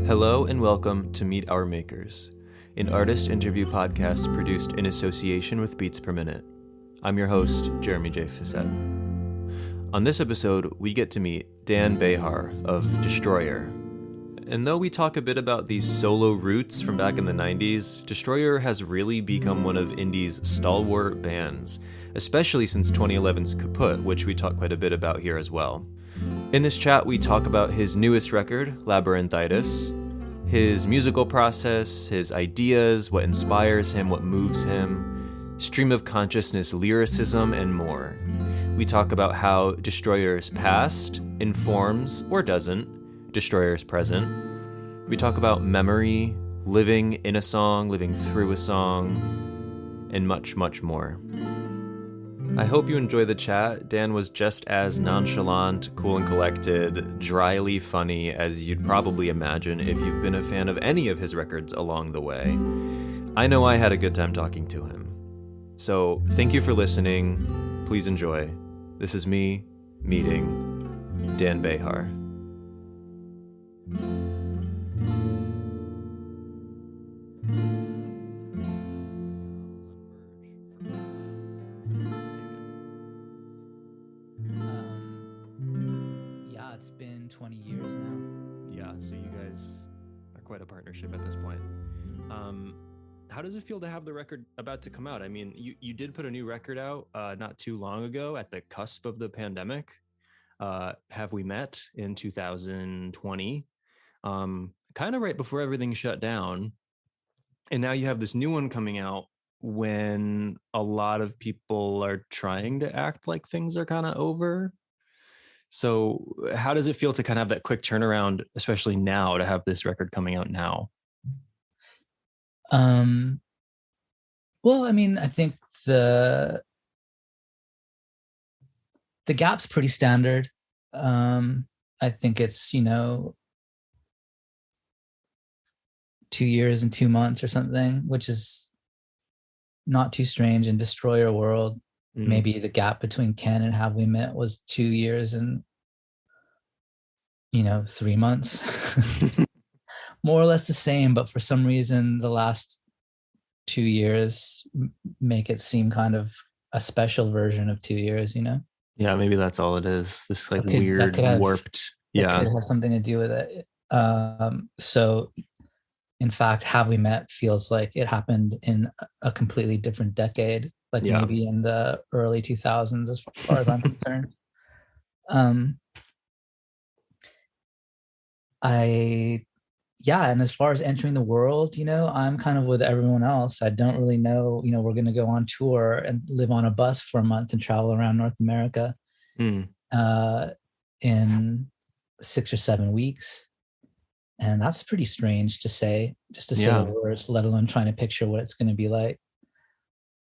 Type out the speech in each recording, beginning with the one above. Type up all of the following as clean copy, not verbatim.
Hello and welcome to Meet Our Makers, an artist interview podcast produced in association with Beats Per Minute. I'm your host, Jeremy J. Fissette. On this episode, we get to meet Dan Bejar of Destroyer. And though we talk a bit about these solo roots from back in the 90s, Destroyer has really become one of indie's stalwart bands, especially since 2011's Kaput, which we talk quite a bit about here as well. In this chat, we talk about his newest record, Labyrinthitis, his musical process, his ideas, what inspires him, what moves him, stream of consciousness lyricism, and more. We talk about how Destroyer's past informs, or doesn't, Destroyer's present. We talk about memory, living in a song, living through a song, and much, much more. I hope you enjoy the chat. Dan was just as nonchalant, cool and collected, dryly funny as you'd probably imagine if you've been a fan of any of his records along the way. I know I had a good time talking to him. So thank you for listening. Please enjoy. This is me meeting Dan Bejar. It's been 20 years now. Yeah, so you guys are quite a partnership at this point. How does it feel to have the record about to come out? I mean, you did put a new record out not too long ago at the cusp of the pandemic. Have We Met in 2020, kind of right before everything shut down. And now you have this new one coming out when a lot of people are trying to act like things are kind of over. So how does it feel to kind of have that quick turnaround, especially now, to have this record coming out now? Well, I mean, I think the gap's pretty standard. I think it's, 2 years and 2 months or something, which is not too strange in Destroyer world. Maybe the gap between Ken and Have We Met was 2 years and 3 months. More or less the same, but for some reason the last 2 years make it seem kind of a special version of 2 years. Yeah, maybe that's all it is. This like weird warped. Yeah, could have something to do with it. So in fact, Have We Met feels like it happened in a completely different decade. Maybe in the early 2000s, as far as I'm concerned. And as far as entering the world, I'm kind of with everyone else. I don't really know, we're going to go on tour and live on a bus for a month and travel around North America in 6 or 7 weeks. And that's pretty strange to say, just to say the words, let alone trying to picture what it's going to be like.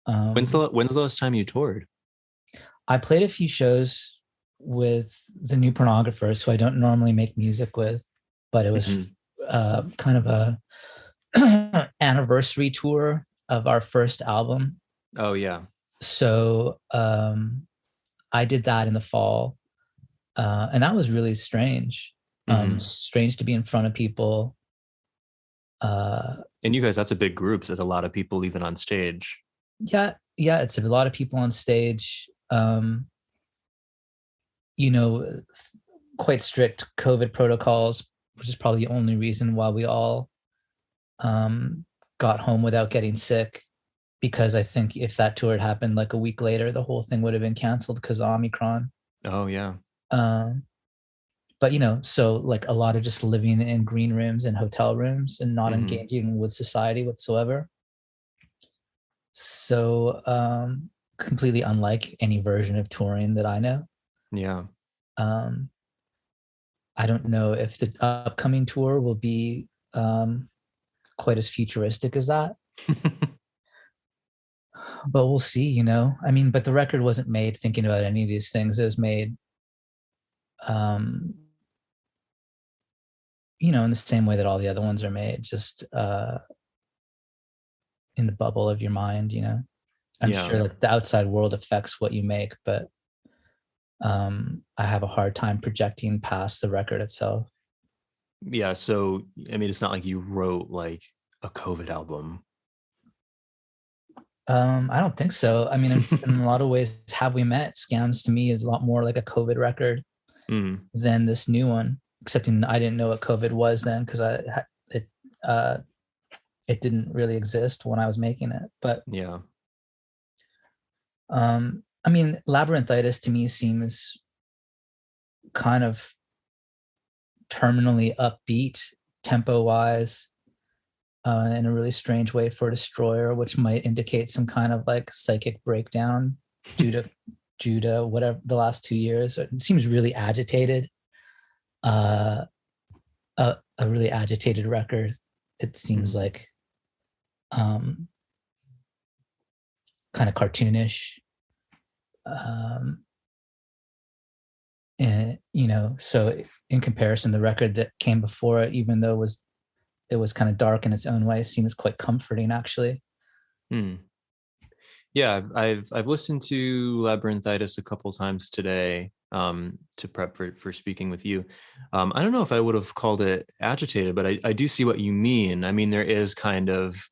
When's the last time you toured? I played a few shows with the New Pornographers, who I don't normally make music with, but it was kind of a anniversary tour of our first album. Oh yeah. So I did that in the fall, and that was really strange. Strange to be in front of people. And you guys, that's a big group. So there's a lot of people even on stage. Yeah, it's a lot of people on stage. Quite strict COVID protocols, which is probably the only reason why we all got home without getting sick. Because I think if that tour had happened like a week later, the whole thing would have been canceled because of Omicron. Oh yeah. But so like a lot of just living in green rooms and hotel rooms and not engaging with society whatsoever. So completely unlike any version of touring that I know. Yeah. I don't know if the upcoming tour will be quite as futuristic as that. But we'll see, I mean, but the record wasn't made thinking about any of these things. It was made in the same way that all the other ones are made, just in the bubble of your mind. I'm sure like the outside world affects what you make, but I have a hard time projecting past the record itself. Yeah. So, I mean, it's not like you wrote like a COVID album. I don't think so. I mean, in a lot of ways, Have We Met scans to me is a lot more like a COVID record than this new one. Excepting I didn't know what COVID was then because it didn't really exist when I was making it. But Yeah. I mean, Labyrinthitis to me seems kind of terminally upbeat tempo wise, in a really strange way for Destroyer, which might indicate some kind of like psychic breakdown due to whatever the last 2 years. It seems really agitated. A really agitated record. It seems like kind of cartoonish. And so in comparison, the record that came before it, even though it was kind of dark in its own way, seems quite comforting actually. Yeah, I've listened to Labyrinthitis a couple times today to prep for speaking with you. I don't know if I would have called it agitated, but I do see what you mean. I mean, there is kind of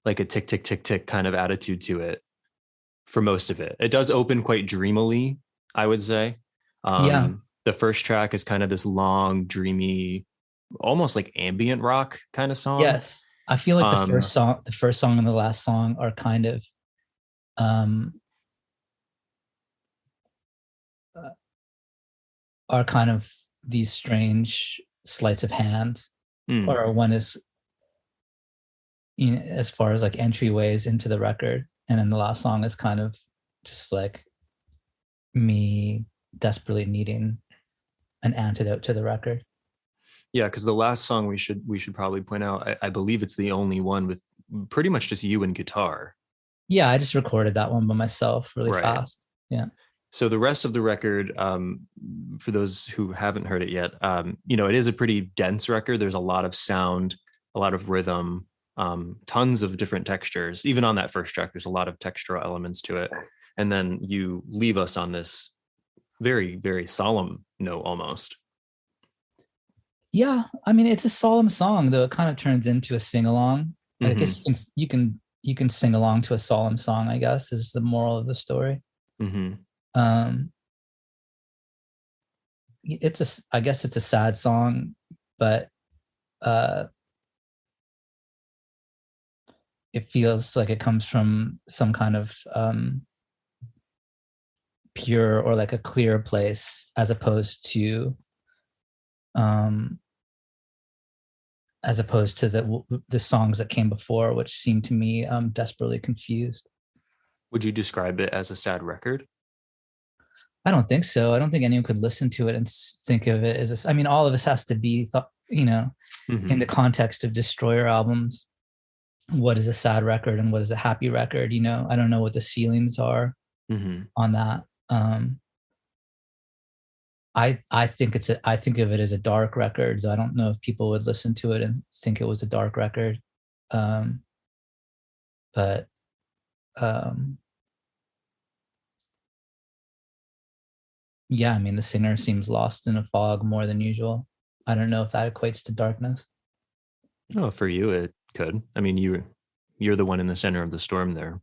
like a tick, tick, tick, tick kind of attitude to it for most of it. It does open quite dreamily, I would say. Yeah. The first track is kind of this long, dreamy, almost like ambient rock kind of song. Yes. I feel like the first song and the last song are kind of these strange sleights of hand, or one is, as far as like entryways into the record, and then the last song is kind of just like me desperately needing an antidote to the record. Yeah, because the last song we should probably point out, I believe it's the only one with pretty much just you and guitar. Yeah, I just recorded that one by myself really fast. Yeah. So the rest of the record, for those who haven't heard it yet, it is a pretty dense record. There's a lot of sound, a lot of rhythm, tons of different textures. Even on that first track, there's a lot of textural elements to it. And then you leave us on this very, very solemn note almost. Yeah, I mean, it's a solemn song, though it kind of turns into a sing-along. I guess you can sing along to a solemn song, I guess, is the moral of the story. I guess it's a sad song, but it feels like it comes from some kind of pure or like a clear place, as opposed to the songs that came before, which seemed to me desperately confused. Would you describe it as a sad record? I don't think so. I don't think anyone could listen to it and think of it as I mean, all of this has to be thought, in the context of Destroyer albums. What is a sad record and what is a happy record? I don't know what the ceilings are on that. I think of it as a dark record. So I don't know if people would listen to it and think it was a dark record. But yeah, I mean, the singer seems lost in a fog more than usual. I don't know if that equates to darkness. Oh, for you, it could. I mean, you're the one in the center of the storm there.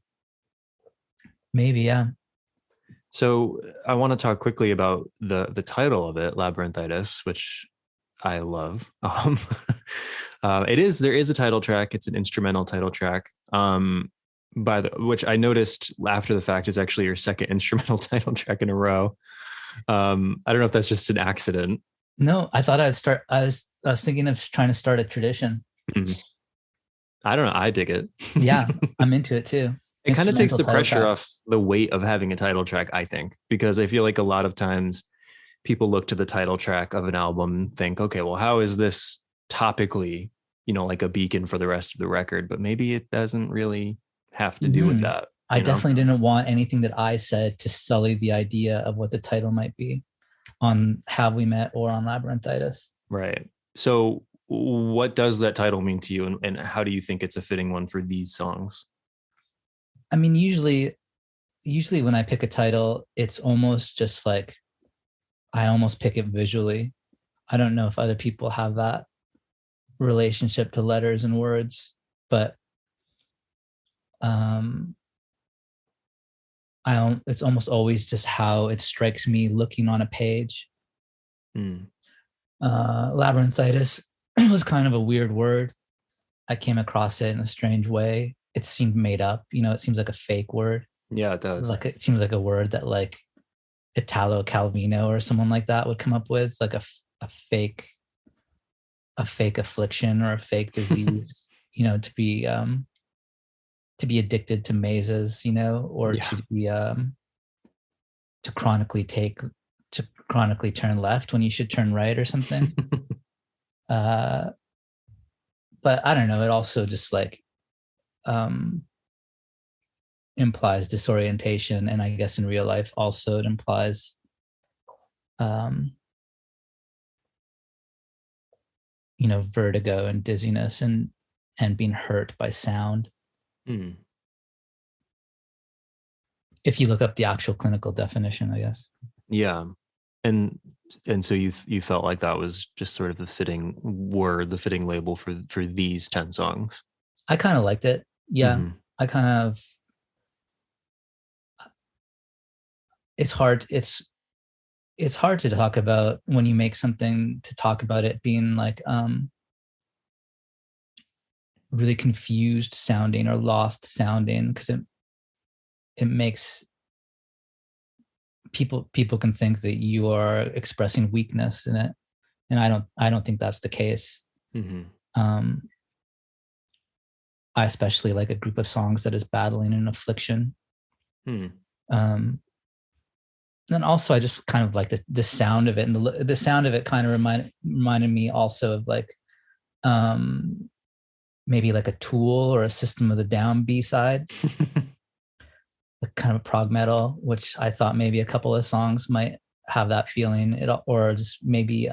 Maybe, yeah. So I want to talk quickly about the title of it, Labyrinthitis, which I love. There is a title track. It's an instrumental title track. Which I noticed after the fact is actually your second instrumental title track in a row. I don't know if that's just an accident. No, I thought I was thinking of trying to start a tradition. I don't know. I dig it. Yeah, I'm into it too. It kind of takes the pressure off the weight of having a title track, I think, because I feel like a lot of times people look to the title track of an album and think, okay, well, how is this topically, like a beacon for the rest of the record? But maybe it doesn't really have to do with that. I definitely didn't want anything that I said to sully the idea of what the title might be on Have We Met or on Labyrinthitis. Right. So what does that title mean to you, and how do you think it's a fitting one for these songs? I mean, usually when I pick a title, it's almost just like I almost pick it visually. I don't know if other people have that. relationship to letters and words, but it's almost always just how it strikes me looking on a page. Labyrinthitis was kind of a weird word. I came across it in a strange way. It seemed made up, it seems like a fake word. Yeah, it does. Like it seems like a word that like Italo Calvino or someone like that would come up with, like a fake affliction or a fake disease, to be addicted to mazes, or to be to chronically turn left when you should turn right or something. But I don't know, it also just like implies disorientation, and I guess in real life also it implies vertigo and dizziness and being hurt by sound. If you look up the actual clinical definition, I guess. Yeah. And so you felt like that was just sort of the fitting word, the fitting label for these 10 songs. I kind of liked it. Yeah. I kind of, it's hard to talk about when you make something, to talk about it being like really confused sounding or lost sounding, because it makes people can think that you are expressing weakness in it, and I don't think that's the case. I especially like a group of songs that is battling an affliction. And also I just kind of like the sound of it, and the sound of it kind of reminded me also of like maybe like a Tool or a System of the Down B-side. Like kind of a prog metal, which I thought maybe a couple of songs might have that feeling, or just maybe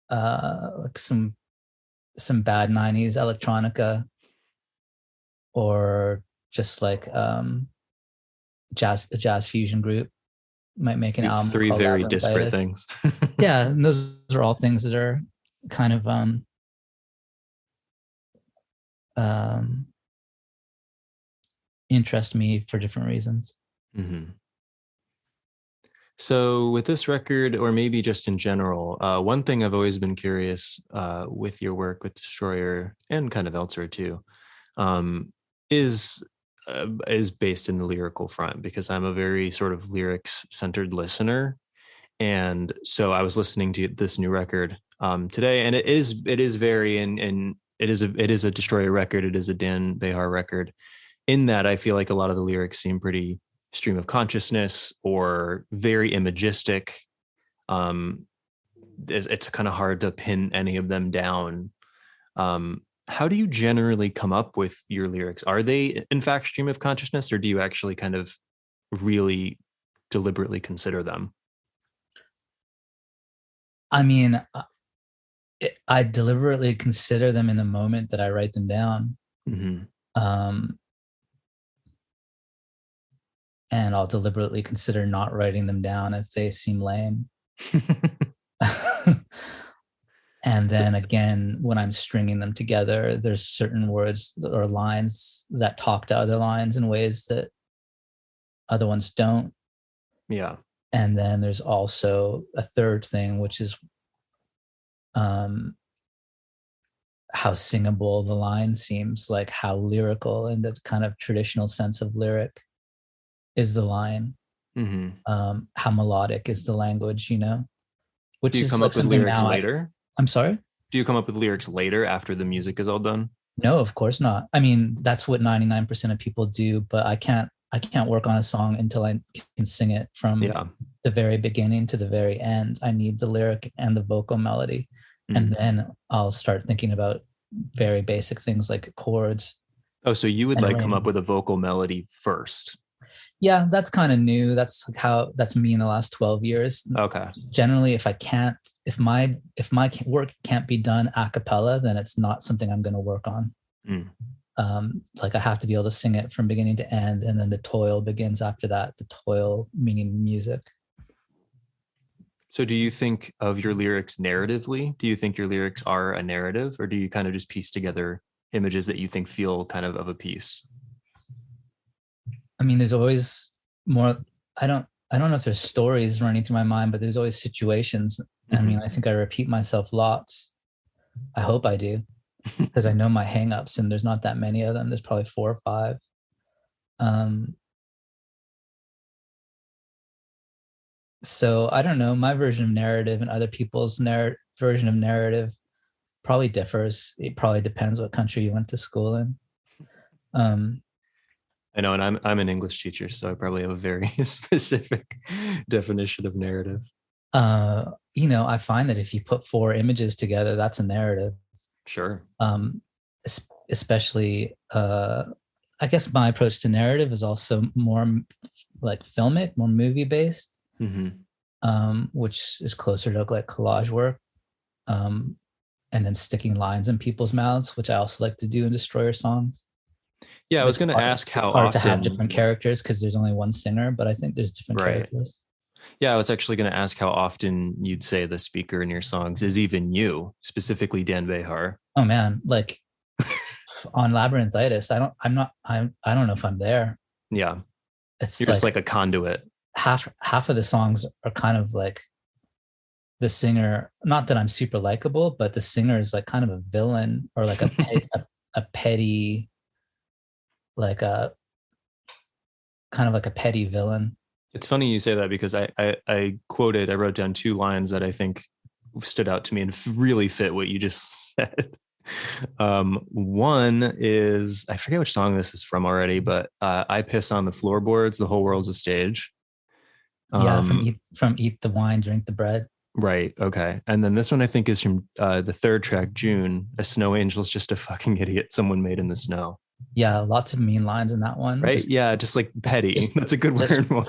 like some bad 90s electronica, or just like a jazz fusion group might make an album. 3 very disparate things. Yeah, and those are all things that are kind of interest me for different reasons. So with this record, or maybe just in general, one thing I've always been curious with your work with Destroyer and kind of elsewhere too, is based in the lyrical front, because I'm a very sort of lyrics centered listener. And so I was listening to this new record today, and it is very, and it is a Destroyer record. It is a Dan Bejar record, in that I feel like a lot of the lyrics seem pretty stream of consciousness or very imagistic. It's kind of hard to pin any of them down. How do you generally come up with your lyrics? Are they in fact stream of consciousness, or do you actually kind of really deliberately consider them? I mean, I deliberately consider them in the moment that I write them down. And I'll deliberately consider not writing them down if they seem lame. And then again, when I'm stringing them together, there's certain words or lines that talk to other lines in ways that other ones don't. Yeah. And then there's also a third thing, which is how singable the line seems, like how lyrical in the kind of traditional sense of lyric is the line. How melodic is the language, which do you is come like up with lyrics later? I'm sorry? Do you come up with lyrics later after the music is all done? No, of course not. I mean, that's what 99% of people do, but I can't work on a song until I can sing it from the very beginning to the very end. I need the lyric and the vocal melody. And then I'll start thinking about very basic things like chords. Oh, so you would like come up with a vocal melody first? Yeah, that's kind of new. That's me in the last 12 years. Okay. Generally, if my work can't be done a cappella, then it's not something I'm going to work on. Like I have to be able to sing it from beginning to end, and then the toil begins after that. The toil meaning music. So do you think of your lyrics narratively? Do you think your lyrics are a narrative, or do you kind of just piece together images that you think feel kind of a piece? I mean, there's always more. I don't know if there's stories running through my mind, but there's always situations. I mean, I think I repeat myself lots. I hope I do, because I know my hangups, and there's not that many of them. There's probably 4 or 5. So I don't know. My version of narrative and other people's version of narrative probably differs. It probably depends what country you went to school in. I know, and I'm an English teacher, so I probably have a very specific definition of narrative. I find that if you put 4 images together, that's a narrative. Sure. Especially, I guess my approach to narrative is also more like filmic, more movie based, which is closer to like collage work, and then sticking lines in people's mouths, which I also like to do in Destroyer songs. Yeah, I was going to ask how hard often to have different characters because there's only one singer, but I think there's different characters. Yeah, I was actually going to ask how often you'd say the speaker in your songs is even you, specifically Dan Bejar. Oh man, like on Labyrinthitis, I don't know if I'm there. Yeah, it's you're just like a conduit. Half of the songs are kind of like the singer. Not that I'm super likable, but the singer is like kind of a villain, or like a petty, like a kind of like a petty villain. It's funny you say that, because I wrote down 2 lines that I think stood out to me and really fit what you just said. One is, I forget which song this is from already, but I piss on the floorboards, the whole world's a stage. From Eat the Wine, Drink the Bread. Right. Okay. And then this one I think is from the 3rd track, June. A snow angel's just a fucking idiot someone made in the snow. Yeah, lots of mean lines in that one. Right. Just like petty. That's a good word for it.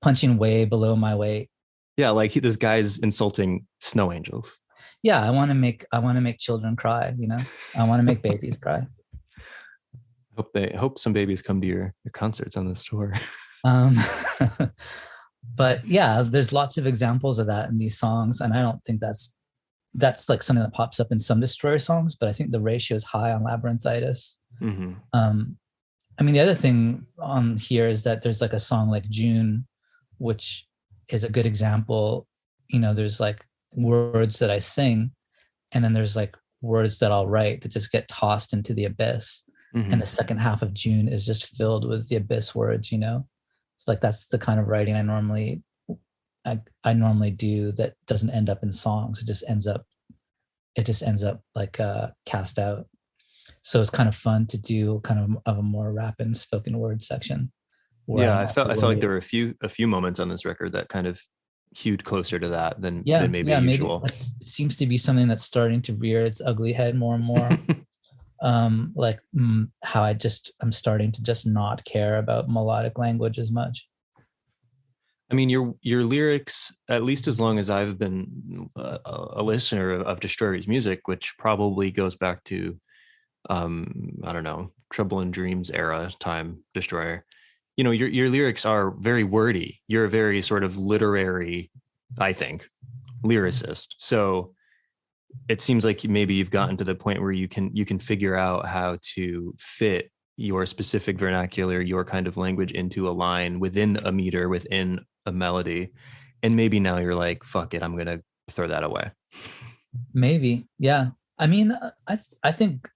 Punching way below my weight. Yeah, like this guy's insulting snow angels. Yeah, I want to make children cry. I want to make babies cry. Hope some babies come to your concerts on this tour. But yeah, there's lots of examples of that in these songs, and I don't think that's like something that pops up in some Destroyer songs, but I think the ratio is high on Labyrinthitis. I mean, the other thing on here is that there's like a song like June, which is a good example. There's like words that I sing, and then there's like words that I'll write that just get tossed into the abyss. And the second half of June is just filled with the abyss words. It's like that's the kind of writing I normally do that doesn't end up in songs. It just ends up like cast out. So it's kind of fun to do kind of a more rap and spoken word section. Yeah, I felt like there were a few moments on this record that kind of hewed closer to that than maybe usual. Maybe it seems to be something that's starting to rear its ugly head more and more. How I'm starting to just not care about melodic language as much. I mean, your lyrics, at least as long as I've been a listener of Destroyer's music, which probably goes back to, I don't know, Trouble in Dreams era time Destroyer. Your lyrics are very wordy. You're a very sort of literary, I think, lyricist. So it seems like maybe you've gotten to the point where you can figure out how to fit your specific vernacular, your kind of language into a line within a meter, within a melody. And maybe now you're like, fuck it, I'm going to throw that away. Maybe. Yeah. I mean, I think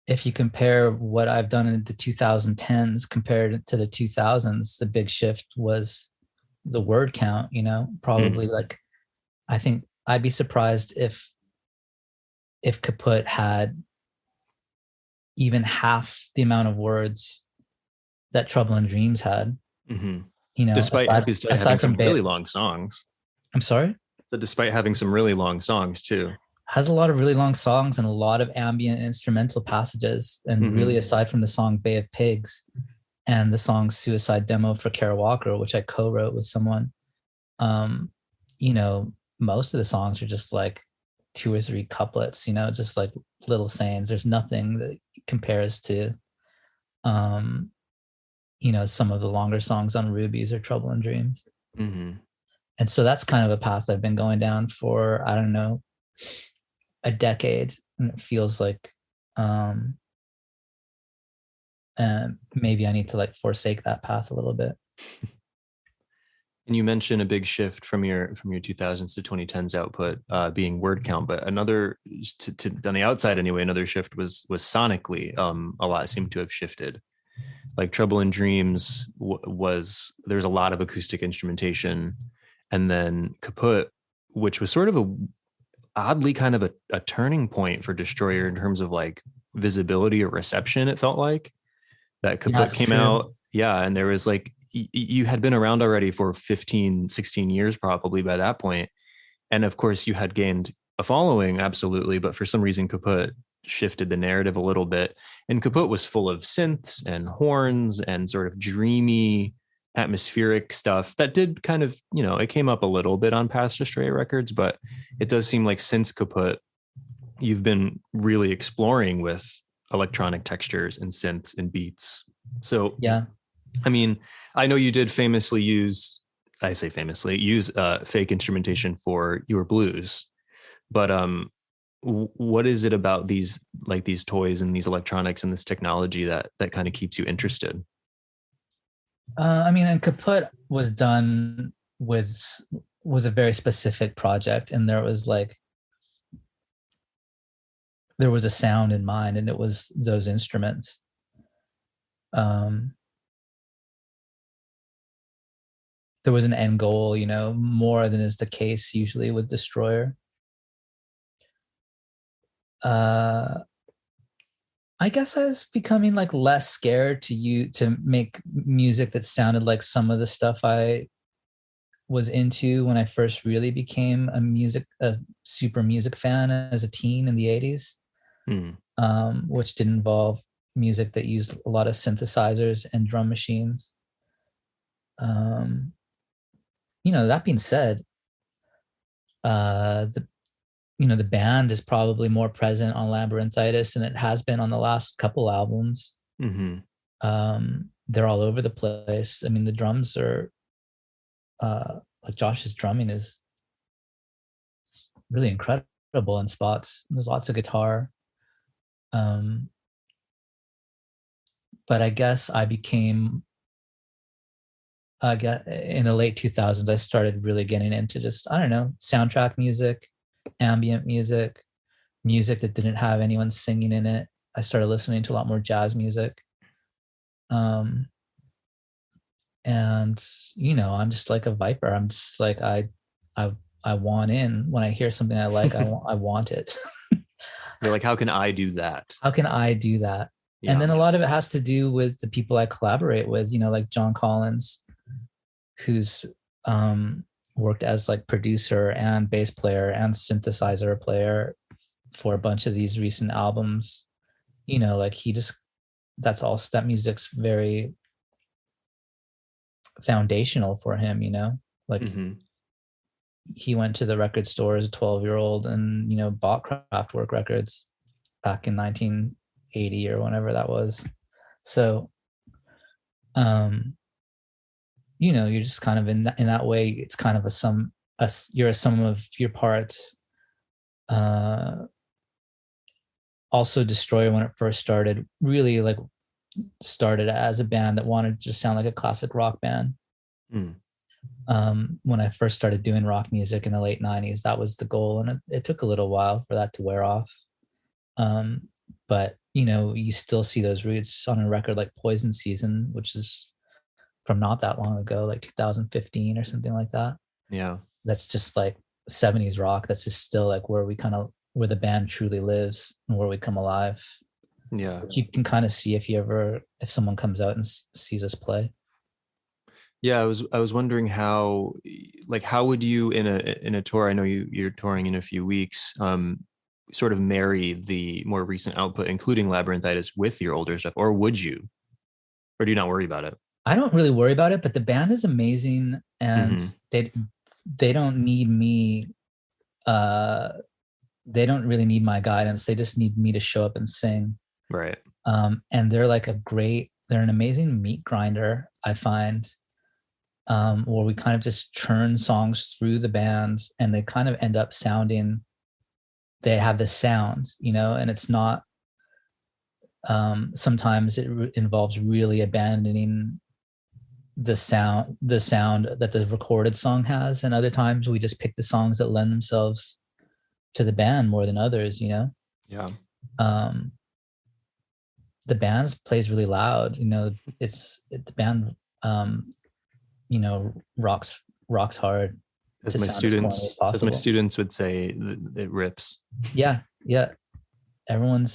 if you compare what I've done in the 2010s compared to the 2000s, the big shift was the word count, probably like, I think I'd be surprised if Kaput had even half the amount of words that Trouble in Dreams had. Despite having some really long songs. I'm sorry? So despite having some really long songs too. Has a lot of really long songs and a lot of ambient instrumental passages. And really, aside from the song Bay of Pigs and the song Suicide Demo for Kara Walker, which I co-wrote with someone, most of the songs are just like 2 or 3 couplets, just like little sayings. There's nothing that compares to, some of the longer songs on Rubies or Trouble in Dreams. And so that's kind of a path I've been going down for, I don't know, a decade. And it feels like, and maybe I need to like forsake that path a little bit. And you mentioned a big shift from your 2000s to 2010s output being word count, but another on the outside anyway, another shift was sonically. A lot seemed to have shifted. Like Trouble in Dreams was there's a lot of acoustic instrumentation, and then Kaput, which was sort of a oddly kind of a turning point for Destroyer in terms of like visibility or reception. It felt like that Kaput came out. Yeah. And there was like, you had been around already for 15, 16 years, probably by that point. And of course you had gained a following. Absolutely. But for some reason, Kaput shifted the narrative a little bit. And Kaput was full of synths and horns and sort of dreamy, atmospheric stuff that did kind of, it came up a little bit on past Destroyer records, but it does seem like since Kaput, you've been really exploring with electronic textures and synths and beats. So, yeah, I mean, I know you did famously use fake instrumentation for your blues, but what is it about these toys and these electronics and this technology that kind of keeps you interested? I mean, and Kaput was done was a very specific project, and there was a sound in mind, and it was those instruments. There was an end goal, more than is the case usually with Destroyer. I guess I was becoming like less scared to make music that sounded like some of the stuff I was into when I first really became a super music fan as a teen in the 80s, which did involve music that used a lot of synthesizers and drum machines. That being said, the band is probably more present on Labyrinthitis than it has been on the last couple albums. They're all over the place. I mean, the drums are like Josh's drumming is really incredible in spots. There's lots of guitar. But I guess I became in the late 2000s, I started really getting into just, I don't know, soundtrack music, ambient music that didn't have anyone singing in it. I started listening to a lot more jazz music. And I'm just like a viper. I'm just like, I want in. When I hear something I like, I want it. You're like, how can I do that? How can I do that? Yeah. And then a lot of it has to do with the people I collaborate with, like John Collins, who's worked as like producer and bass player and synthesizer player for a bunch of these recent albums. Like that music's very foundational for him, like he went to the record store as a 12-year-old and, bought Kraftwerk records back in 1980 or whenever that was. So, you're just kind of in that way. It's kind of you're a sum of your parts. Also, Destroyer, when it first started, really like started as a band that wanted to just sound like a classic rock band. When I first started doing rock music in the late 90s, that was the goal, and it took a little while for that to wear off. But you still see those roots on a record like Poison Season, which is from not that long ago, like 2015 or something like that. Yeah, that's just like 70s rock. That's just still like where the band truly lives and where we come alive. Yeah, you can kind of see if someone comes out and sees us play. Yeah, I was wondering how would you in a tour? I know you're touring in a few weeks. Sort of marry the more recent output, including Labyrinthitis, with your older stuff, or would you? Or do you not worry about it? I don't really worry about it, but the band is amazing, and they don't need me. They don't really need my guidance. They just need me to show up and sing. Right. And they're an amazing meat grinder, I find. where we kind of just churn songs through the bands, and they kind of end up sounding. They have this sound, and it's not. Sometimes it involves really abandoning the sound that the recorded song has, and other times we just pick the songs that lend themselves to the band more than others. Yeah. The band plays really loud. The band rocks hard. As my students would say, it rips. Yeah. Everyone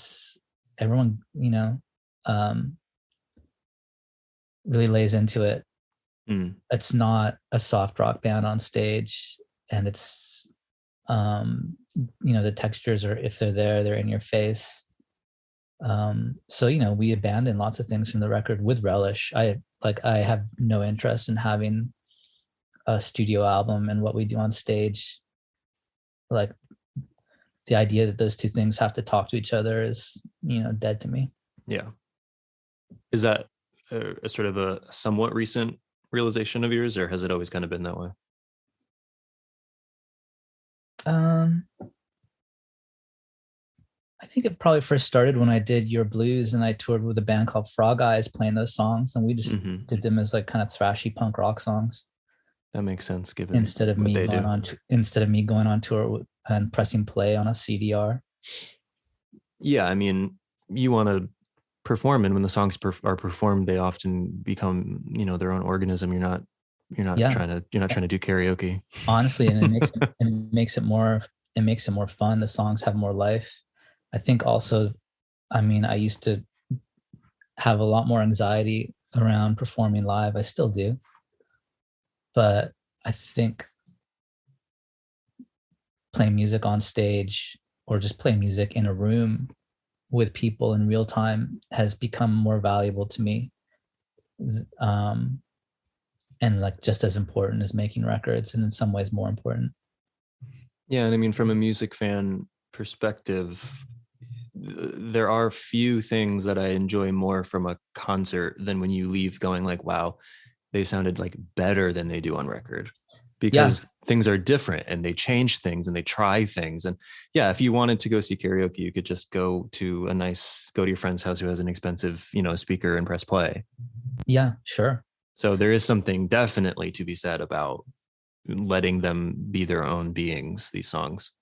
really lays into it. It's not a soft rock band on stage, and it's the textures are, if they're there, they're in your face. So we abandon lots of things from the record with relish. I have no interest in having a studio album and what we do on stage. Like, the idea that those two things have to talk to each other is dead to me. Yeah. Is that a sort of a somewhat recent realization of yours, or has it always kind of been that way? I think it probably first started when I did Your Blues, and I toured with a band called Frog Eyes playing those songs, and we just did them as like kind of thrashy punk rock songs. That makes sense, given instead of me going on tour and pressing play on a CDR. Yeah, I mean, you want to perform, and when the songs are performed, they often become their own organism. You're not trying to do karaoke, honestly, and it makes it more fun. The songs have more life. I think also, I used to have a lot more anxiety around performing live. I still do, but I think playing music on stage, or just playing music in a room with people in real time, has become more valuable to me, and like just as important as making records, and in some ways more important. Yeah, and from a music fan perspective, there are few things that I enjoy more from a concert than when you leave going like, wow, they sounded like better than they do on record, because things are different and they change things and they try things. And yeah, if you wanted to go see karaoke, you could just go to your friend's house who has an expensive, speaker and press play. Yeah, sure. So there is something definitely to be said about letting them be their own beings, these songs.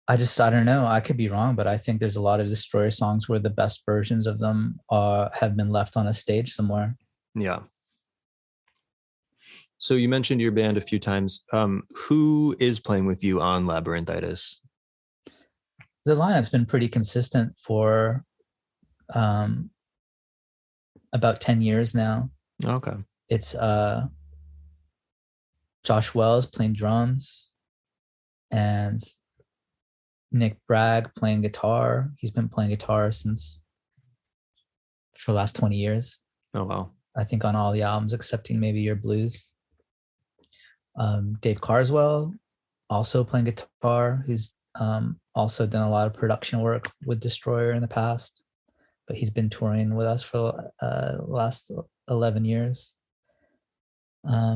I don't know. I could be wrong, but I think there's a lot of Destroyer songs where the best versions of them have been left on a stage somewhere. Yeah. So you mentioned your band a few times. Who is playing with you on Labyrinthitis? The lineup's been pretty consistent for about 10 years now. Okay. It's Josh Wells playing drums, and Nick Bragg playing guitar. He's been playing guitar for the last 20 years. Oh, wow. I think on all the albums, excepting maybe Your Blues. Dave Carswell also playing guitar, who's also done a lot of production work with Destroyer in the past, but he's been touring with us for the last 11 years.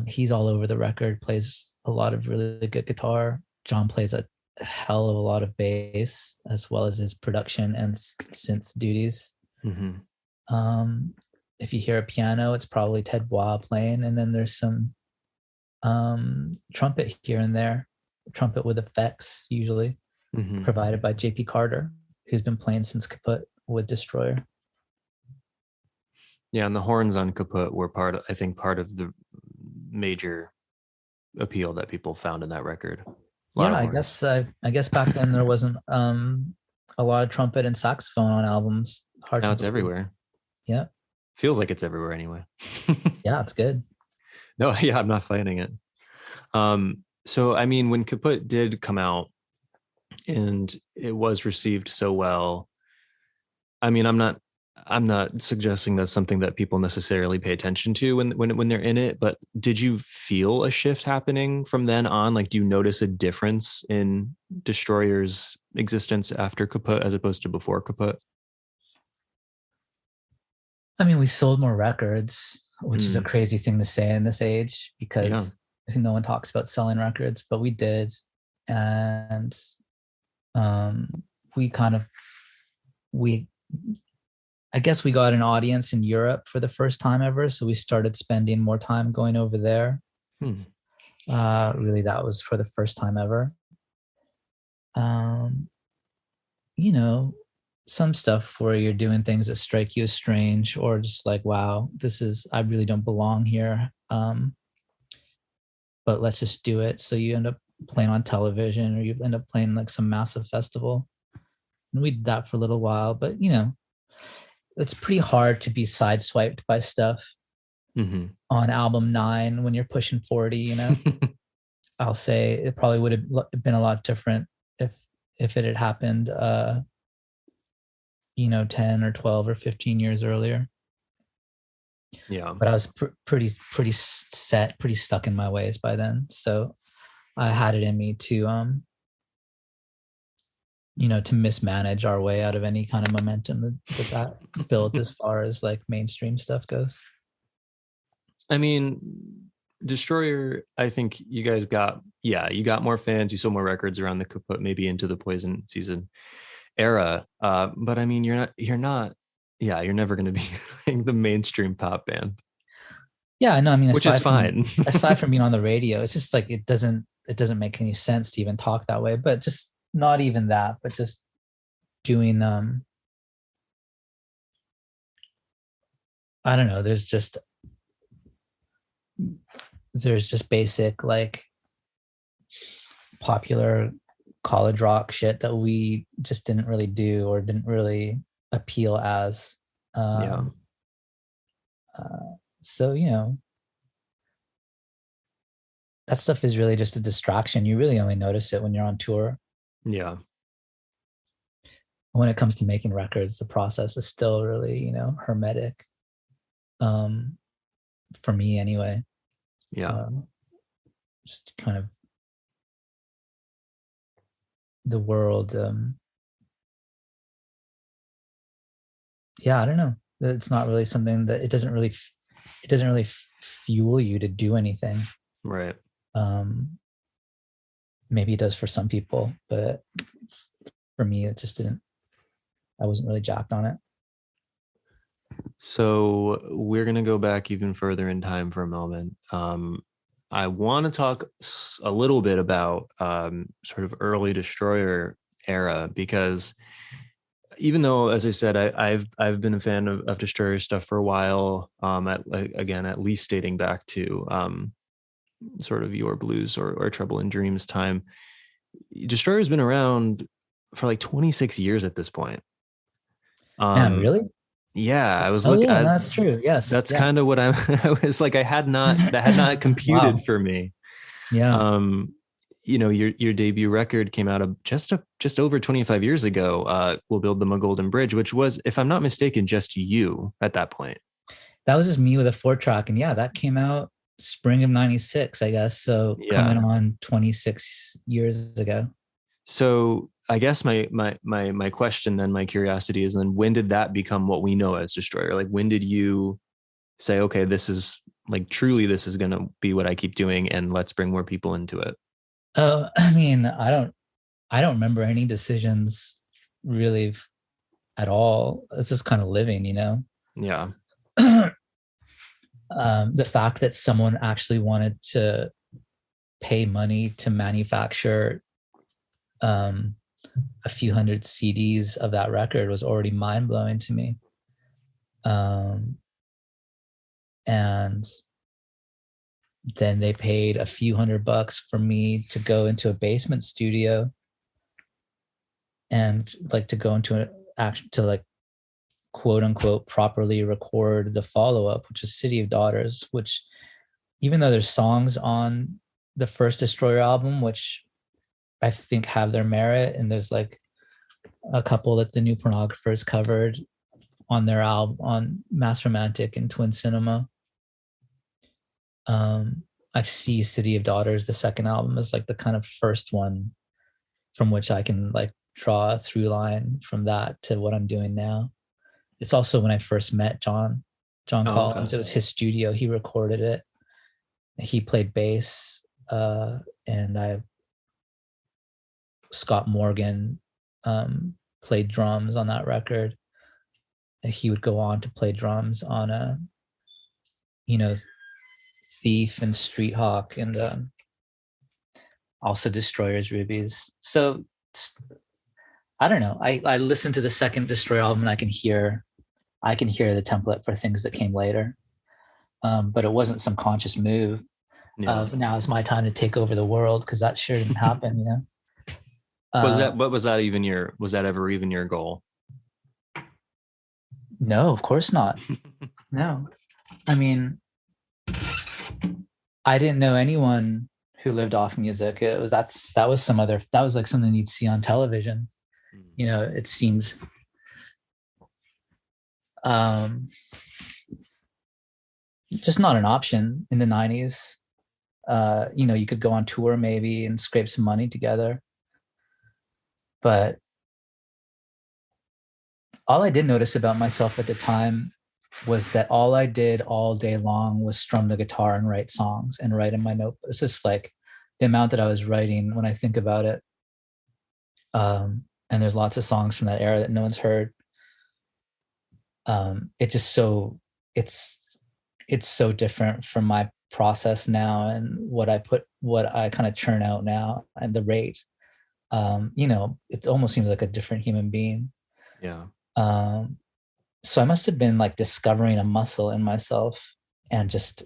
He's all over the record, plays a lot of really good guitar. John plays a hell of a lot of bass, as well as his production and synth duties. If you hear a piano, it's probably Ted Bois playing, and then there's some trumpet here and there, trumpet with effects usually, provided by JP Carter, who's been playing since Kaput with Destroyer. Yeah, and the horns on Kaput were part of the major appeal that people found in that record. I guess back then there wasn't a lot of trumpet and saxophone on albums. Now it's everywhere. Yeah. Feels like it's everywhere anyway. Yeah, it's good. No, yeah, I'm not fighting it. So when Kaput did come out and it was received so well, I'm not suggesting that's something that people necessarily pay attention to when they're in it, but did you feel a shift happening from then on? Like, do you notice a difference in Destroyer's existence after Kaput as opposed to before Kaput? We sold more records. which is a crazy thing to say in this age because no one talks about selling records, but we did. And I guess we got an audience in Europe for the first time ever. So we started spending more time going over there. Really, that was for the first time ever. You know, some stuff where you're doing things that strike you as strange or just like, wow, I really don't belong here. But let's just do it. So you end up playing on television or you end up playing like some massive festival. And we did that for a little while, but you know, it's pretty hard to be sideswiped by stuff on album 9 when you're pushing 40, you know. I'll say it probably would have been a lot different if it had happened, you know, 10 or 12 or 15 years earlier. Yeah. But I was pretty set, pretty stuck in my ways by then. So I had it in me to, you know, to mismanage our way out of any kind of momentum that built as far as like mainstream stuff goes. I mean, Destroyer, I think you guys got more fans, you sold more records around the kaput, maybe into the Poison season era. But I mean, you're never going to be like the mainstream pop band. Yeah, no, I mean, which is fine. Aside from being on the radio, it's just like it doesn't make any sense to even talk that way. But just not even that, but just doing I don't know, there's just basic like popular college rock shit that we just didn't really do or didn't really appeal as. So, you know, that stuff is really just a distraction. You really only notice it when you're on tour. Yeah. When it comes to making records, the process is still really, you know, hermetic. For me anyway. Yeah. Just kind of the world. Yeah, I don't know. It's not really something that it doesn't really fuel you to do anything. Right. Maybe it does for some people, but for me, it just didn't. I wasn't really jacked on it. So we're going to go back even further in time for a moment. I want to talk a little bit about sort of early Destroyer era, because even though, as I said, I've been a fan of Destroyer stuff for a while, at least dating back to sort of Your Blues or Trouble in Dreams time. Destroyer's been around for like 26 years at this point. Really? Yeah, I was looking. Yeah, that's true. Yes, that's kind of what I was like. That had not computed wow. for me. Yeah. You know, your debut record came out of just over 25 years ago. We'll Build Them a Golden Bridge, which was, if I'm not mistaken, just you at that point. That was just me with a 4-track, and yeah, that came out spring of '96, I guess. So coming on 26 years ago. So I guess my question then, my curiosity is then, when did that become what we know as Destroyer? Like, when did you say, okay, this is like, truly, this is going to be what I keep doing, and let's bring more people into it? I mean, I don't remember any decisions really at all. It's just kind of living, you know? Yeah. The fact that someone actually wanted to pay money to manufacture a few hundred CDs of that record was already mind-blowing to me. And then they paid a few $100 for me to go into a basement studio and like to go into to quote unquote properly record the follow-up, which is City of Daughters, which, even though there's songs on the first Destroyer album which I think have their merit, and there's like a couple that the New Pornographers covered on their album on Mass Romantic and Twin Cinema, I see City of Daughters, the second album, as like the kind of first one from which I can like draw a through line from that to what I'm doing now. It's also when I first met John. John Oh, okay. Collins. It was his studio. He recorded it. He played bass, and Scott Morgan played drums on that record. He would go on to play drums on Thief and Street Hawk, and also Destroyer's Rubies. So I don't know. I listened to the second Destroyer album and I can hear the template for things that came later. But it wasn't some conscious move of now it's my time to take over the world, because that sure didn't happen, Was that ever even your goal? No, of course not. No. I mean, I didn't know anyone who lived off music. That was like something you'd see on television. It seems just not an option in the 90s. You could go on tour maybe and scrape some money together. But all I did notice about myself at the time was that all I did all day long was strum the guitar and write songs and write in my notebook. It's just like the amount that I was writing when I think about it. And there's lots of songs from that era that no one's heard. It's so different from my process now and what I kind of churn out now and the rate. It almost seems like a different human being. Yeah. So I must have been like discovering a muscle in myself, and it's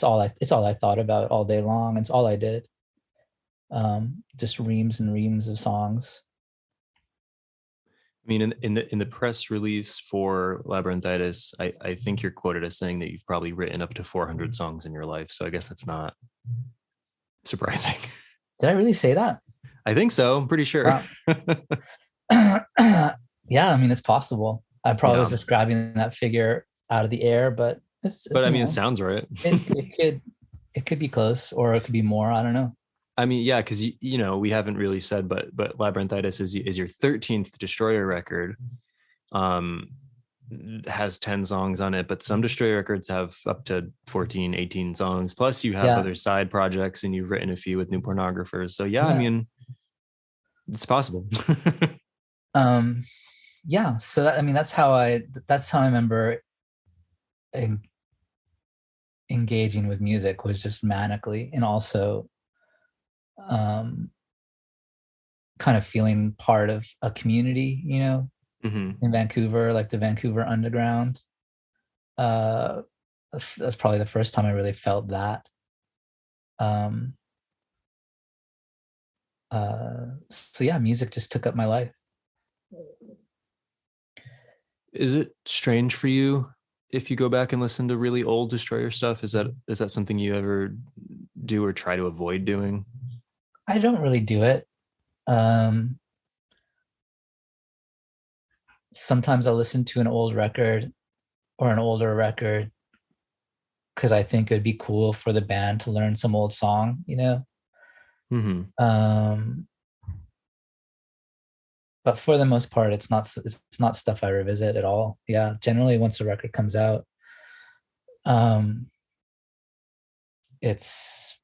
all I thought about all day long. It's all I did. Just reams and reams of songs. I mean, in the press release for Labyrinthitis, I think you're quoted as saying that you've probably written up to 400 songs in your life. So I guess that's not surprising. Did I really say that? I think so. I'm pretty sure. Wow. Yeah, I mean, it's possible. I probably was just grabbing that figure out of the air, but it sounds right. it could be close, or it could be more. I don't know. I mean, yeah, because we haven't really said, but Labyrinthitis is your 13th Destroyer record. Has 10 songs on it, but some Destroyer records have up to 14, 18 songs. Plus, you have other side projects, and you've written a few with New Pornographers. So yeah. I mean, it's possible. Yeah. So that's how I remember engaging with music, was just manically, and also kind of feeling part of a community, in Vancouver, like the Vancouver Underground. That's probably the first time I really felt that. So yeah, music just took up my life. Is it strange for you if you go back and listen to really old Destroyer stuff? Is that something you ever do or try to avoid doing? I don't really do it. Sometimes I'll listen to an old record or an older record because I think it would be cool for the band to learn some old song, But for the most part, it's not stuff I revisit at all. Yeah, generally once a record comes out, it's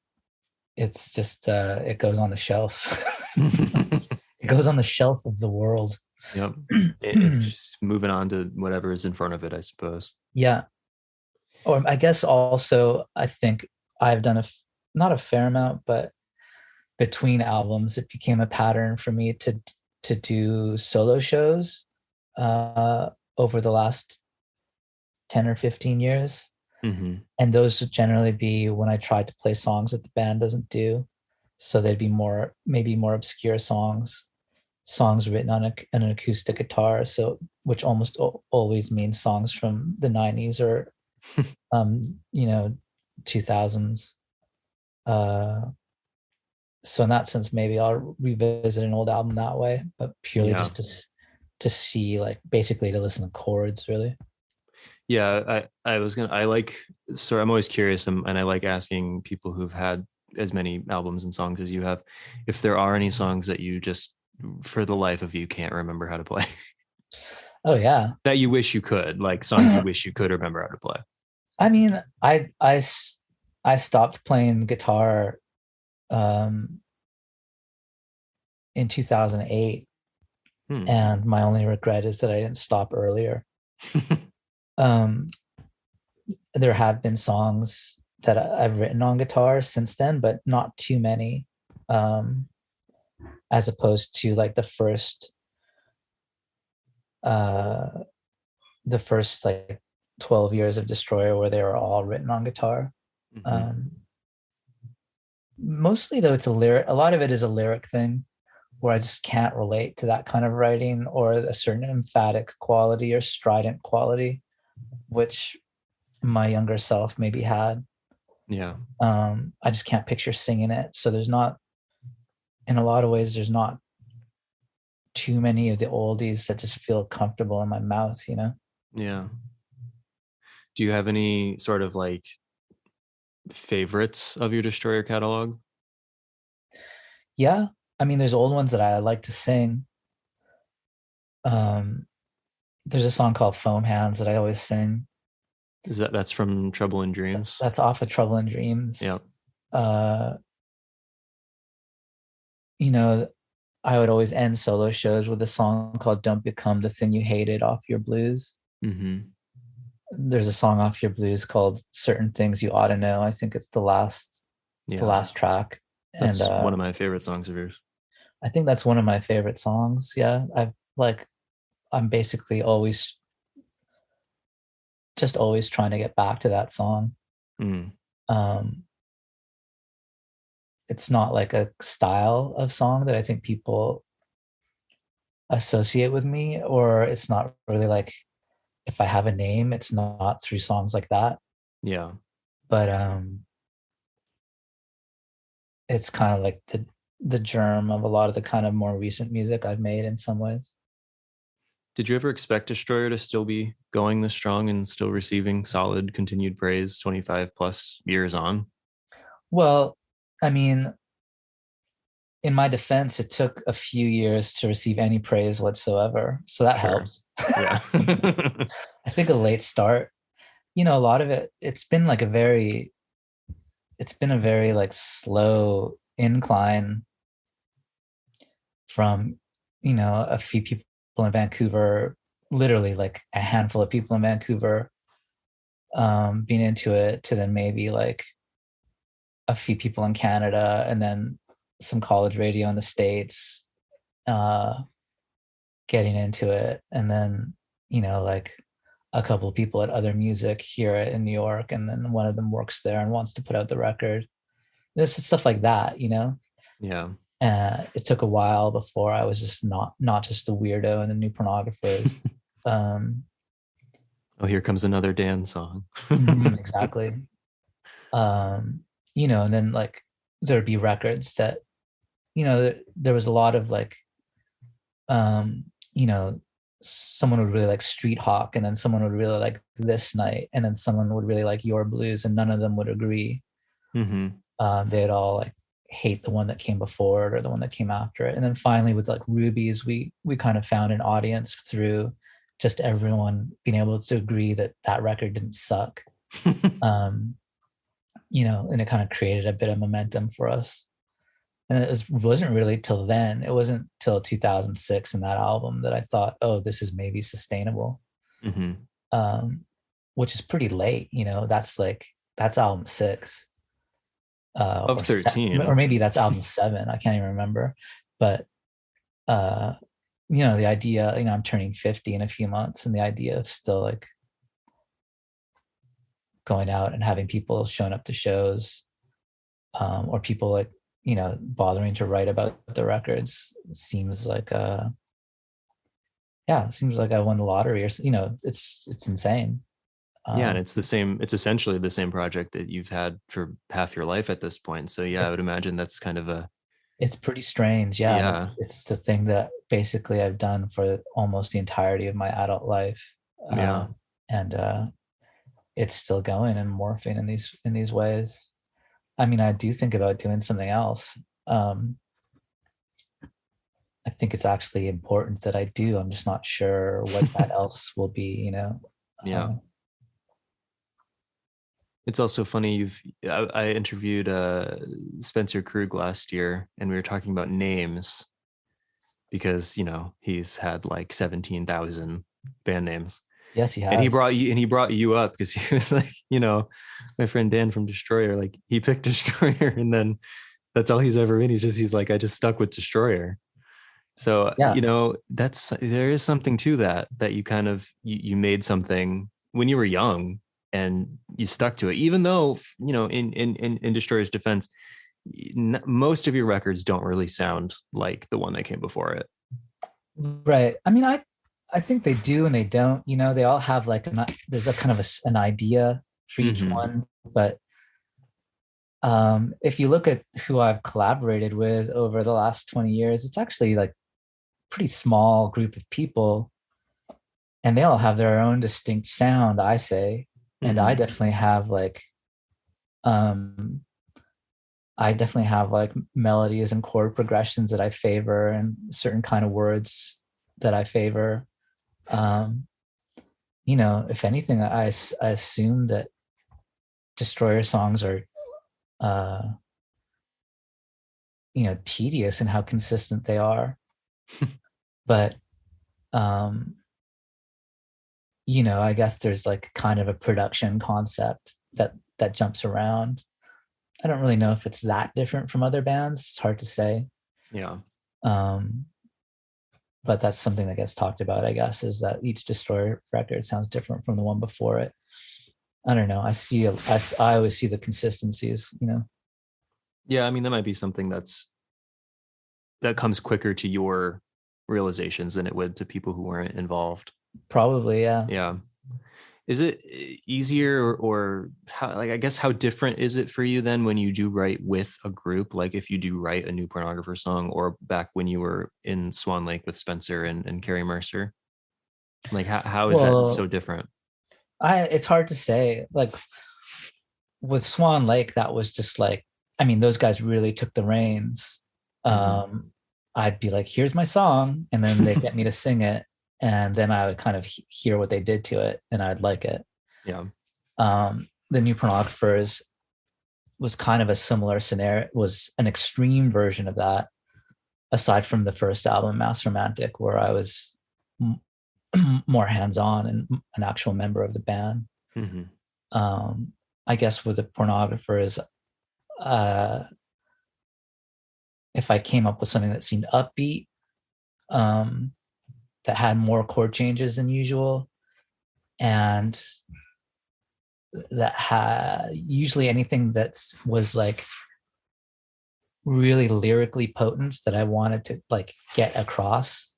just it goes on the shelf. It goes on the shelf of the world. Yep. It's just moving on to whatever is in front of it, I suppose. Yeah. Or I guess also, I think I've done not a fair amount, but between albums, it became a pattern for me to do solo shows over the last 10 or 15 years. Mm-hmm. And those would generally be when I tried to play songs that the band doesn't do. So they'd be maybe more obscure songs written on an acoustic guitar. So, which almost always means songs from the 90s or, 2000s. So in that sense, maybe I'll revisit an old album that way, but purely just to see, like, basically to listen to chords, really. Yeah, I'm always curious, and I like asking people who've had as many albums and songs as you have, if there are any songs that you just, for the life of you, can't remember how to play. Oh yeah. that you wish you could, like songs you wish you could remember how to play? I mean, I stopped playing guitar um in 2008, Hmm. and my only regret is that I didn't stop earlier. Um there have been songs that I've written on guitar since then, but not too many. Um as opposed to like uh the first like 12 years of Destroyer, where they were all written on guitar. Mm-hmm. Um Mostly though, a lot of it is a lyric thing, where I just can't relate to that kind of writing or a certain emphatic quality or strident quality, which my younger self maybe had. Yeah. I just can't picture singing it. So there's not, in a lot of ways, there's not too many of the oldies that just feel comfortable in my mouth, you know? Yeah. Do you have any sort of like favorites of your Destroyer catalog? Yeah. I mean, there's old ones that I like to sing. Um, there's a song called Foam Hands that I always sing. That's from Trouble in Dreams? That's off of Trouble in Yeah. Dreams. Uh, you know, I would always end solo shows with a song called Don't Become the Thing You Hated off Your Blues. Mm-hmm. There's a song off your blues called Certain Things You Ought to Know. I think it's the Yeah. last track. And That's one of my favorite songs of yours. I think that's one of my favorite songs. Yeah. I'm basically always trying to get back to that song. Mm. Um, it's not like a style of song that I think people associate with me, or it's not really like, if I have a name, it's not through songs like that. Yeah. But it's kind of like the germ of a lot of the kind of more recent music I've made in some ways. Did you ever expect Destroyer to still be going this strong and still receiving solid continued praise 25 plus years on? Well, I mean, in my defense, it took a few years to receive any praise whatsoever. So that Sure. helps. Yeah. I think a late start, a lot of it, it's been a very like slow incline from, a few people in Vancouver, literally like a handful of people in Vancouver being into it, to then maybe like a few people in Canada, and then some college radio in the States uh, getting into it. And then, like a couple of people at Other Music here in New York. And then one of them works there and wants to put out the record. This stuff like that. Yeah. It took a while before I was just not just the weirdo and the new pornographers. Um, Oh, here comes another Dan song. exactly. And then like there'd be records that, there was a lot of like, um, you know, someone would really like Street Hawk, and then someone would really like This Night, and then someone would really like Your Blues, and none of them would agree. Mm-hmm. They'd all like hate the one that came before it or the one that came after it. And then finally with like Rubies, we kind of found an audience through just everyone being able to agree that that record didn't suck. um, and it kind of created a bit of momentum for us. And wasn't really till then. It wasn't till 2006 in that album that I thought, oh, this is maybe sustainable. Mm-hmm. Which is pretty late. That's album 6, Of 13. or maybe that's album 7. I can't even remember. But uh, the idea, I'm turning 50 in a few months, and the idea of still like going out and having people showing up to shows, or people like, bothering to write about the records, seems like it seems like I won the lottery, or it's insane. Yeah, and it's essentially the same project that you've had for half your life at this point. So yeah, I would imagine that's kind of it's pretty strange. Yeah. And yeah. it's the thing that basically I've done for almost the entirety of my adult life. Yeah. And it's still going and morphing in these ways. I mean, I do think about doing something else. I I think it's actually important that I do. I'm just not sure what that else will be, you know. Yeah. It's also funny. I interviewed Spencer Krug last year, and we were talking about names because he's had like 17,000 band names. Yes, he And has. he brought you up because he was like, my friend Dan from Destroyer, like he picked Destroyer, and then that's all he's ever been. He's like, I just stuck with Destroyer. So, Yeah. there is something to that you kind of, you made something when you were young and you stuck to it, even though, in Destroyer's defense, most of your records don't really sound like the one that came before it. Right. I mean, I think they do and they don't. You know, they all have like there's a kind of an idea for each one. But if you look at who I've collaborated with over the last 20 years, it's actually like pretty small group of people, and they all have their own distinct sound, I say. And I definitely have like melodies and chord progressions that I favor and certain kind of words that I favor. If anything, I assume that Destroyer songs are tedious in how consistent they are. But I guess there's like kind of a production concept that jumps around. I don't really know if it's that different from other bands. It's hard to say. Yeah. But that's something that gets talked about, I guess, is that each Destroyer record sounds different from the one before it. I don't know. I always see the consistencies, Yeah, I mean, that might be something that comes quicker to your realizations than it would to people who weren't involved. Probably, yeah. Yeah. Is it easier or how, like, I guess, how different is it for you then when you do write with a group? Like if you do write a New Pornographer song, or back when you were in Swan Lake with Spencer and Carrie Mercer? Like how is that so different? It's hard to say. Like with Swan Lake, that was just like, I mean, those guys really took the reins. I'd be like, here's my song, and then they'd get me to sing it, and then I would kind of hear what they did to it, and I'd like it. Yeah. The New Pornographers was kind of a similar scenario. It was an extreme version of that, aside from the first album, Mass Romantic, where I was more hands-on and an actual member of the band. I guess with the Pornographers, if I came up with something that seemed upbeat, that had more chord changes than usual, and that had usually anything that was like really lyrically potent that I wanted to like get across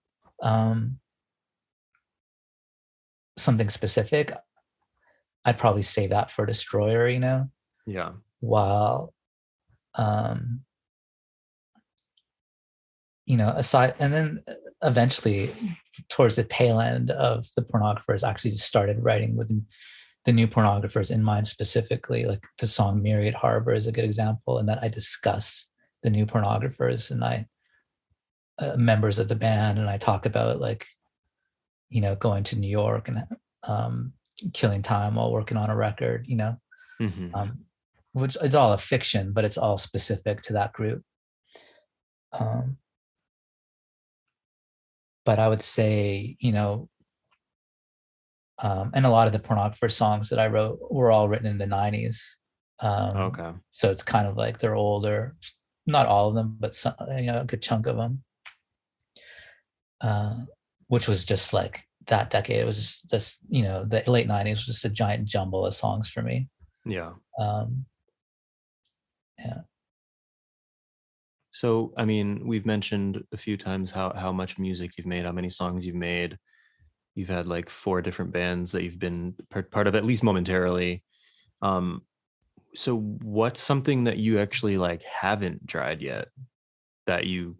something specific, I'd probably save that for Destroyer, Yeah. While aside, and then eventually towards the tail end of the Pornographers, actually started writing with the New Pornographers in mind specifically. Like the song Myriad Harbor is a good example, and that I discuss the New Pornographers and members of the band, and I talk about like going to New York and killing time while working on a record, which is all a fiction, but it's all specific to that group. But I would say, and a lot of the Pornographer songs that I wrote were all written in the 90s. Okay. So it's kind of like they're older, not all of them, but some, a good chunk of them. Which was just like that decade. It was just this, the late 90s was just a giant jumble of songs for me. Yeah. Yeah. So, I mean, we've mentioned a few times how much music you've made, how many songs you've made. You've had like 4 different bands that you've been part of, at least momentarily. So what's something that you actually like haven't tried yet that you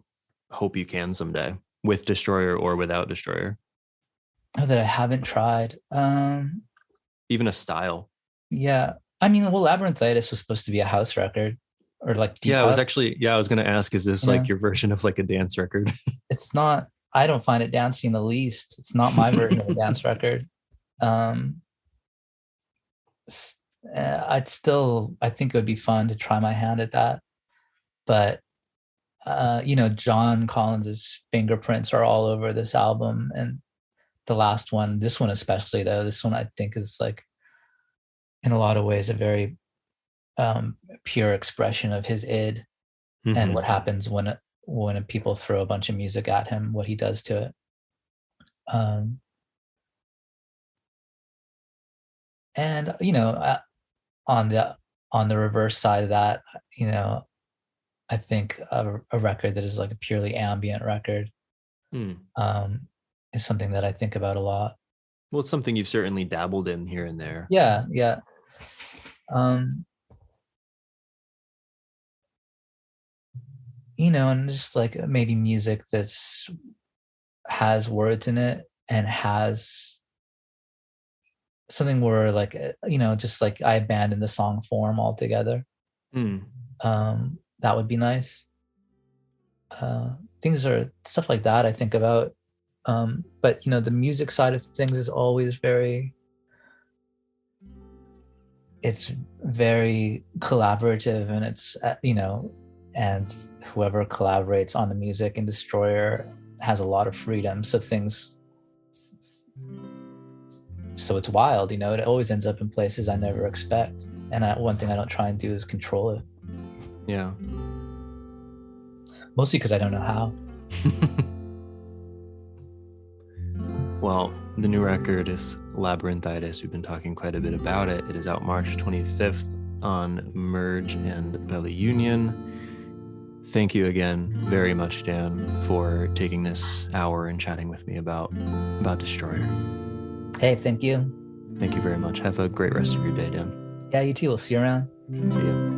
hope you can someday, with Destroyer or without Destroyer? Oh, that I haven't tried. Even a style. Yeah. I mean, well, Labyrinthitis was supposed to be a house record. or like Yeah, I was depuff, going to ask, is this you like know? your version of like a dance record? It's not. I don't find it dancing the least. It's not my version of a dance record. Um, I think it would be fun to try my hand at that. But John Collins's fingerprints are all over this album, and the last one, this one especially though, this one I think is like in a lot of ways a very pure expression of his id and what happens when people throw a bunch of music at him, what he does to it. And on the reverse side of that, I think a record that is like a purely ambient record is something that I think about a lot. Well, it's something you've certainly dabbled in here and there. Yeah. And just like maybe music that's has words in it and has something where like, just like I abandon the song form altogether. That would be nice. Things are stuff like that I think about. But the music side of things is always it's very collaborative, and it's and whoever collaborates on the music in Destroyer has a lot of freedom, so it's wild. It always ends up in places I never expect, and one thing I don't try and do is control it. Yeah, mostly because I don't know how. Well, the new record is Labyrinthitis. We've been talking quite a bit about it. It is out March 25th on Merge and Belly Union. Thank you again very much, Dan, for taking this hour and chatting with me about Destroyer. Hey, thank you. Thank you very much. Have a great rest of your day, Dan. Yeah, you too. We'll see you around. See you.